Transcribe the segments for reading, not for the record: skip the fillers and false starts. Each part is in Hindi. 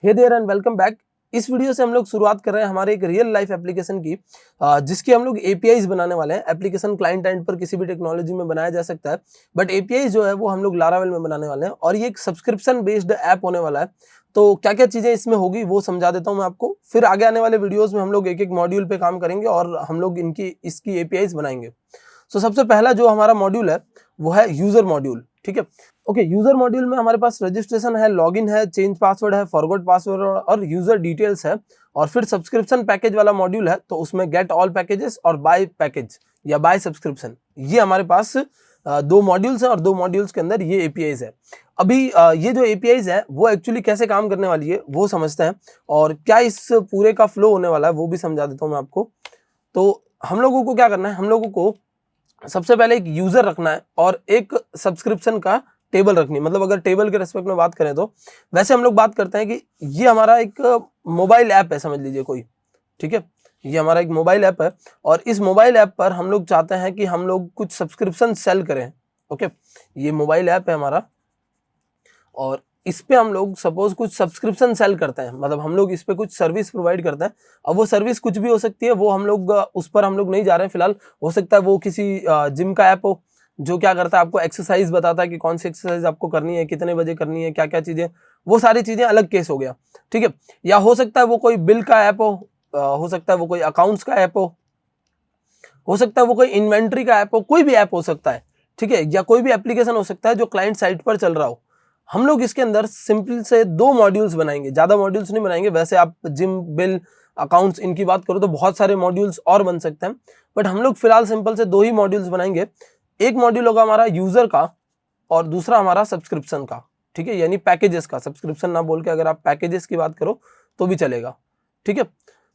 Hey there and welcome back. इस वीडियो से हम लोग शुरुआत कर रहे हैं हमारे एक रियल लाइफ एप्लीकेशन की, जिसकी हम लोग एपीआईज बनाने वाले हैं। एप्लीकेशन क्लाइंट एंड पर किसी भी टेक्नोलॉजी में बनाया जा सकता है, बट एपीआई जो है वो हम लोग लारावेल में बनाने वाले हैं और ये एक सब्सक्रिप्शन बेस्ड ऐप होने वाला है। तो क्या क्या चीजें इसमें होगी वो समझा देता हूं मैं आपको, फिर आगे आने वाले वीडियोस में हम लोग एक एक मॉड्यूल पे काम करेंगे और हम लोग इसकी एपीआईज बनाएंगे। सो सबसे पहला जो हमारा मॉड्यूल है वो है यूजर मॉड्यूल। ठीक है, ओके। यूजर मॉड्यूल में हमारे पास रजिस्ट्रेशन है, लॉगिन है, चेंज पासवर्ड है, फॉरगॉट पासवर्ड और यूजर डिटेल्स है। और फिर सब्सक्रिप्शन पैकेज वाला मॉड्यूल है, तो उसमें गेट ऑल पैकेजेस और बाय पैकेज या बाय सब्सक्रिप्शन, ये हमारे पास दो मॉड्यूल्स हैं और दो मॉड्यूल्स के अंदर ये एपीआईज है। अभी ये जो एपीआईज है वो एक्चुअली कैसे काम करने वाली है वो समझते हैं, और क्या इस पूरे का फ्लो होने वाला है वो भी समझा देता हूँ मैं आपको। तो हम लोगों को क्या करना है, हम लोगों को सबसे पहले एक यूजर रखना है और एक सब्सक्रिप्शन का टेबल रखनी है। मतलब अगर टेबल के रेस्पेक्ट में बात करें तो वैसे हम लोग बात करते हैं कि ये हमारा एक मोबाइल ऐप है, समझ लीजिए कोई। ठीक है, ये हमारा एक मोबाइल ऐप है और इस मोबाइल ऐप पर हम लोग चाहते हैं कि हम लोग कुछ सब्सक्रिप्शन सेल करें। ओके, ये मोबाइल ऐप है हमारा और इस पे हम लोग सपोज कुछ सब्सक्रिप्शन सेल करते हैं, मतलब हम लोग इस पे कुछ सर्विस प्रोवाइड करते हैं। अब वो सर्विस कुछ भी हो सकती है, वो हम लोग उस पर हम लोग नहीं जा रहे हैं फिलहाल। हो सकता है वो किसी जिम का ऐप हो जो क्या करता है, आपको एक्सरसाइज बताता है कि कौन सी एक्सरसाइज आपको करनी है, कितने बजे करनी है, क्या क्या चीजें, वो सारी चीजें अलग केस हो गया। ठीक है, या हो सकता है वो कोई बिल का ऐप हो सकता है वो कोई अकाउंट्स का ऐप हो सकता है वो कोई इन्वेंट्री का ऐप हो, कोई भी ऐप हो सकता है। ठीक है, या कोई भी एप्लीकेशन हो सकता है जो क्लाइंट साइट पर चल रहा हो। हम लोग इसके अंदर सिंपल से दो मॉड्यूल्स बनाएंगे, ज्यादा मॉड्यूल्स नहीं बनाएंगे। वैसे आप जिम, बिल, अकाउंट्स इनकी बात करो तो बहुत सारे मॉड्यूल्स और बन सकते हैं, बट हम लोग फिलहाल सिंपल से दो ही मॉड्यूल्स बनाएंगे। एक मॉड्यूल होगा हमारा यूजर का और दूसरा हमारा सब्सक्रिप्शन का। ठीक है, यानी पैकेजेस का, सब्सक्रिप्शन ना बोल के अगर आप पैकेजेस की बात करो तो भी चलेगा। ठीक है,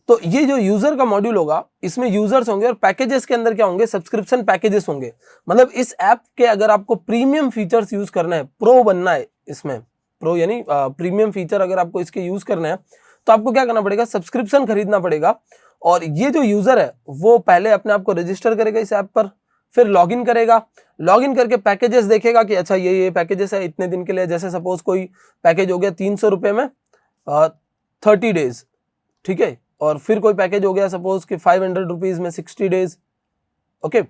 तो ये जो यूजर का मॉड्यूल होगा इसमें यूजर्स होंगे और पैकेजेस के अंदर क्या होंगे, सब्सक्रिप्शन पैकेजेस होंगे। मतलब इस ऐप के अगर आपको प्रीमियम फीचर्स यूज करना है, प्रो बनना है, इसमें प्रो यानी प्रीमियम फीचर अगर आपको इसके यूज करना है तो आपको क्या करना पड़ेगा, सब्सक्रिप्शन खरीदना पड़ेगा। और ये जो यूजर है वो पहले अपने आप को रजिस्टर करेगा इस ऐप पर, फिर लॉगिन करेगा, लॉगिन करके पैकेजेस देखेगा कि अच्छा ये पैकेजेस है इतने दिन के लिए। जैसे सपोज कोई पैकेज हो गया 300 रुपए में 30 डेज। ठीक है, और फिर कोई पैकेज हो गया सपोज कि 500 रुपीज में 60 डेज। ओके,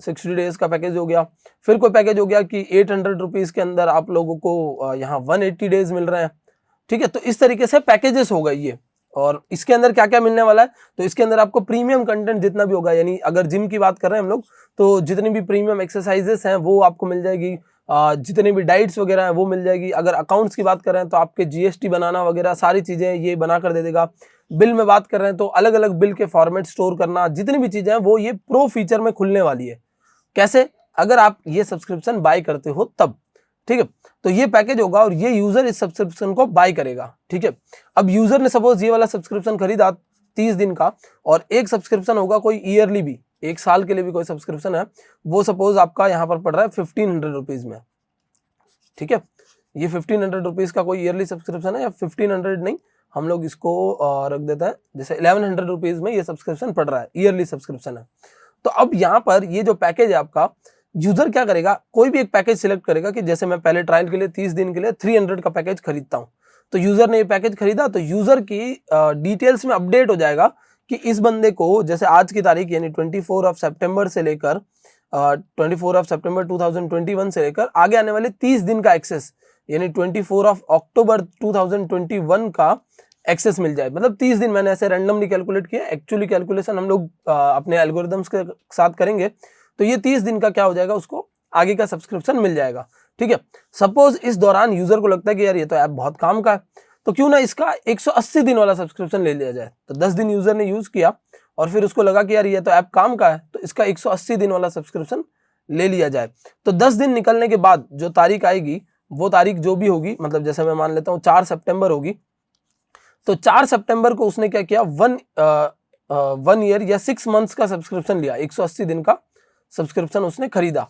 60 डेज का पैकेज हो गया। फिर कोई पैकेज हो गया कि 800 रुपीज के अंदर आप लोगों को यहाँ 180 डेज मिल रहे हैं। ठीक है, तो इस तरीके से पैकेजेस होगा ये। और इसके अंदर क्या क्या मिलने वाला है, तो इसके अंदर आपको प्रीमियम कंटेंट जितना भी होगा, यानी अगर जिम की बात कर रहे हैं हम लोग तो जितनी भी प्रीमियम एक्सरसाइजेस हैं वो आपको मिल जाएगी, जितनी भी डाइट्स वगैरह हैं वो मिल जाएगी। अगर अकाउंट्स की बात कर रहे हैं तो आपके जीएसटी बनाना वगैरह सारी चीजें ये बना कर दे देगा। बिल में बात कर रहे हैं तो अलग अलग बिल के फॉर्मेट स्टोर करना, जितनी भी चीजें हैं वो ये प्रो फीचर में खुलने वाली है। कैसे, अगर आप ये सब्सक्रिप्शन बाय करते हो तब। ठीक है, तो ये पैकेज होगा और ये यूजर इस सब्सक्रिप्शन को बाय करेगा। ठीक है, अब यूजर ने सपोज ये वाला सब्सक्रिप्शन खरीदा 30 दिन का, और एक सब्सक्रिप्शन होगा कोई ईयरली भी, एक साल के लिए भी कोई सब्सक्रिप्शन है, वो सपोज आपका यहाँ पर पड़ रहा है 1500 रुपीज में। ठीक है, ये 1500 रुपीज का कोई ईयरली सब्सक्रिप्शन है, या 1500 नहीं, हम लोग इसको रख देते हैं जैसे 1100 रुपीज में ये सब्सक्रिप्शन पड़ रहा है, ईयरली सब्सक्रिप्शन है। तो अब यहाँ पर ये जो पैकेज है आपका, यूजर क्या करेगा, कोई भी एक पैकेज सिलेक्ट करेगा कि जैसे मैं पहले ट्रायल के लिए 30 दिन के लिए 300 का पैकेज खरीदता हूँ। तो यूजर ने ये पैकेज खरीदा तो यूजर की डिटेल्स में अपडेट हो जाएगा कि इस बंदे को जैसे आज की तारीख यानी 24 सितंबर से लेकर 24 सितंबर 2021 से लेकर आगे आने वाले 30 दिन का एक्सेस, यानी 24 अक्टूबर 2021 का एक्सेस मिल जाए। मतलब 30 दिन मैंने ऐसे रैंडमली कैलकुलेट किया, एक्चुअली कैलकुलेशन हम लोग अपने एल्गोरिथम्स के साथ करेंगे तो ये 30 दिन का क्या हो जाएगा, उसको आगे का सब्सक्रिप्शन मिल जाएगा। ठीक है, सपोज इस दौरान यूजर को लगता है कि यार ये तो ऐप बहुत काम का है, तो क्यों ना इसका 180 दिन वाला सब्सक्रिप्शन ले लिया जाए। तो 10 दिन यूजर ने यूज किया और फिर उसको लगा कि यार ये तो ऐप काम का है, तो इसका 180 दिन वाला सब्सक्रिप्शन ले लिया जाए। तो 10 दिन निकलने के बाद जो तारीख आएगी, वो तारीख जो भी होगी, मतलब जैसे मैं मान लेता हूँ 4 सितंबर होगी, तो 4 सितंबर को उसने क्या किया, 1 ईयर या 6 मंथ्स का सब्सक्रिप्शन लिया, 180 दिन का सब्सक्रिप्शन उसने खरीदा।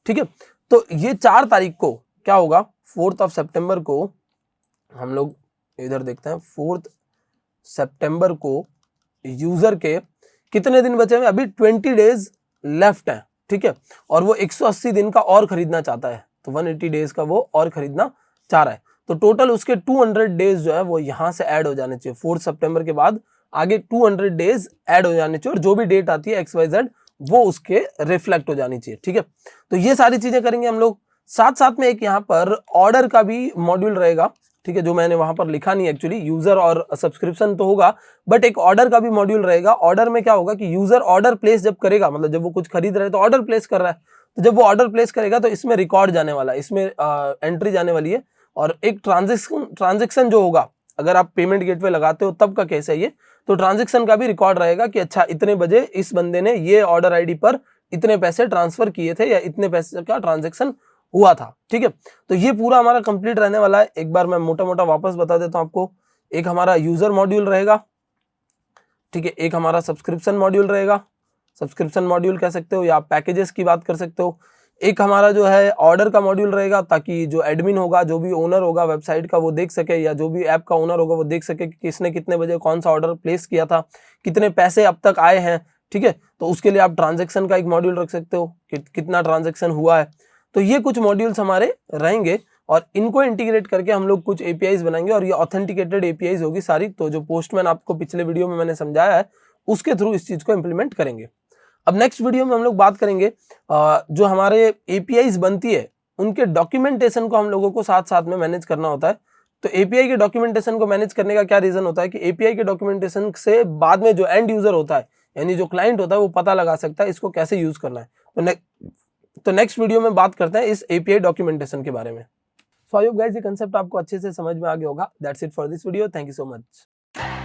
ठीक है, तो ये 4 तारीख को क्या होगा, 4 सितंबर को हम लोग इधर देखते हैं, 4 सितंबर को यूजर के कितने दिन बचे हैं, अभी 20 डेज लेफ्ट है। ठीक है, और वो 180 दिन का और खरीदना चाहता है, तो 180 डेज का वो और खरीदना चाह रहा है। तो टोटल उसके 200 डेज जो है वो यहाँ से ऐड हो जाने चाहिए। 4 सितंबर के बाद आगे 200 डेज ऐड हो जाने चाहिए और जो भी डेट आती है XYZ वो उसके रिफ्लेक्ट हो जानी चाहिए। ठीक है, तो ये सारी चीजें करेंगे हम लोग। साथ साथ में एक यहाँ पर ऑर्डर का भी मॉड्यूल रहेगा। ठीक है, जो मैंने वहां पर लिखा नहीं, एक्चुअली यूजर और सब्सक्रिप्शन तो होगा, बट एक ऑर्डर का भी मॉड्यूल रहेगा। ऑर्डर में क्या होगा कि यूजर ऑर्डर प्लेस जब करेगा, मतलब जब वो कुछ खरीद रहा है तो ऑर्डर प्लेस कर रहा है, तो जब वो ऑर्डर प्लेस करेगा तो इसमें रिकॉर्ड जाने वाला है, इसमें एंट्री जाने वाली है। और एक ट्रांजेक्शन जो होगा, अगर आप पेमेंट गेटवे लगाते हो तब का केस है ये, तो ट्रांजेक्शन का भी रिकॉर्ड रहेगा कि अच्छा इतने बजे इस बंदे ने ये ऑर्डर आईडी पर इतने पैसे ट्रांसफर किए थे या इतने पैसे का ट्रांजेक्शन हुआ था। ठीक है, तो ये पूरा हमारा कंप्लीट रहने वाला है। एक बार मैं मोटा मोटा वापस बता देता हूं आपको। एक हमारा यूजर मॉड्यूल रहेगा, ठीक है, एक हमारा सब्सक्रिप्शन मॉड्यूल रहेगा, सब्सक्रिप्शन मॉड्यूल कह सकते हो या आप पैकेजेस की बात कर सकते हो। एक हमारा जो है ऑर्डर का मॉड्यूल रहेगा, ताकि जो एडमिन होगा, जो भी ओनर होगा वेबसाइट का, वो देख सके, या जो भी ऐप का ओनर होगा वो देख सके कि किसने कितने बजे कौन सा ऑर्डर प्लेस किया था, कितने पैसे अब तक आए हैं। ठीक है, तो उसके लिए आप ट्रांजेक्शन का एक मॉड्यूल रख सकते हो कि कितना ट्रांजेक्शन हुआ है। तो ये कुछ मॉड्यूल्स हमारे रहेंगे और इनको इंटीग्रेट करके हम लोग कुछ एपीआईज बनाएंगे और ये ऑथेंटिकेटेड एपीआईज होगी सारी। तो जो पोस्टमैन आपको पिछले वीडियो में मैंने समझाया है उसके थ्रू इस चीज को इंप्लीमेंट करेंगे। अब नेक्स्ट वीडियो में हम लोग बात करेंगे जो हमारे एपीआईज बनती है उनके डॉक्यूमेंटेशन को हम लोगों को साथ साथ में मैनेज करना होता है। तो एपीआई के डॉक्यूमेंटेशन को मैनेज करने का क्या रीजन होता है कि एपीआई के डॉक्यूमेंटेशन से बाद में जो एंड यूजर होता है, यानी जो क्लाइंट होता है, वो पता लगा सकता है इसको कैसे यूज करना है। तो नेक्स्ट वीडियो में बात करते हैं इस एपीआई डॉक्यूमेंटेशन के बारे में। सो आई होप गाइस ये कांसेप्ट आपको अच्छे से समझ में आ गया होगा। That's it for this video, thank you so much.